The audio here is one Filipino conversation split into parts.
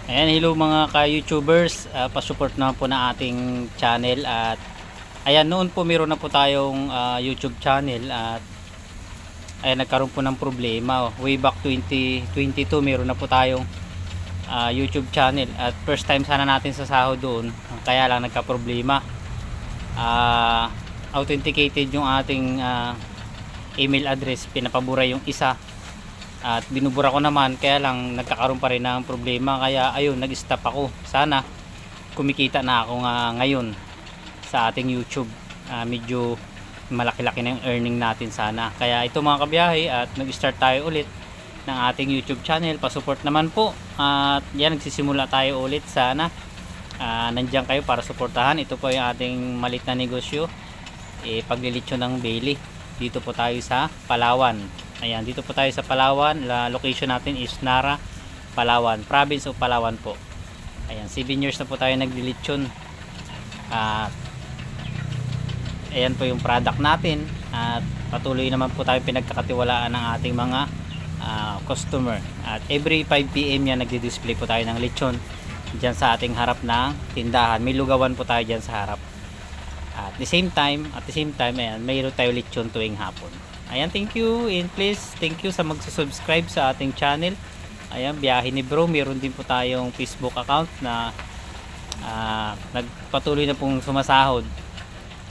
Ayan, hello mga ka-YouTubers, pa-support naman po na ating channel. At ayan, noon po meron na po tayong YouTube channel at ayan, nagkaroon po ng problema. Way back 2022 meron na po tayong YouTube channel at first time sana natin sa sahod doon, kaya lang nagka-problema. Authenticated yung ating email address, pinapabura yung isa at binubura ko naman, kaya lang nagkakaroon pa rin ng problema, kaya ayun, nag-stop ako. Sana kumikita na ako ngayon sa ating YouTube. Medyo malaki-laki na yung earning natin sana. Kaya ito mga kabiyahe, at nag-start tayo ulit ng ating YouTube channel. Pasupport naman po, at yan, nagsisimula tayo ulit. Sana nandiyan kayo para suportahan. Ito po yung ating malit na negosyo, paglilitsyo ng Bailey. Dito po tayo sa Palawan. Ayan, dito po tayo sa Palawan. Location natin is Nara, Palawan, province of Palawan po. Ayan, 7 years na po tayo naglilitsyon. Ayan po yung product natin, at patuloy naman po tayo pinagkakatiwalaan ng ating mga customer. At every 5 PM yan, nagdi-display po tayo ng lechon dyan sa ating harap ng tindahan. May lugawan po tayo dyan sa harap. At the same time, ayan, mayroon tayo lechon tuwing hapon. Ayan, thank you, and please, thank you sa magsusubscribe sa ating channel. Ayan, Biyahe ni Bro, meron din po tayong Facebook account na nagpatuloy na pong sumasahod.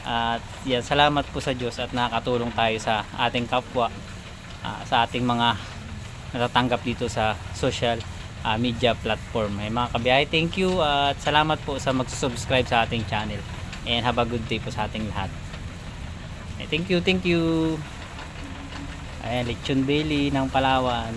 At yan, salamat po sa Diyos at nakakatulong tayo sa ating kapwa, sa ating mga natatanggap dito sa social media platform. Ay, mga kabiyahe, thank you at salamat po sa magsusubscribe sa ating channel, and have a good day po sa ating lahat. Thank you. Ayan, lechon Bailey ng Palawan.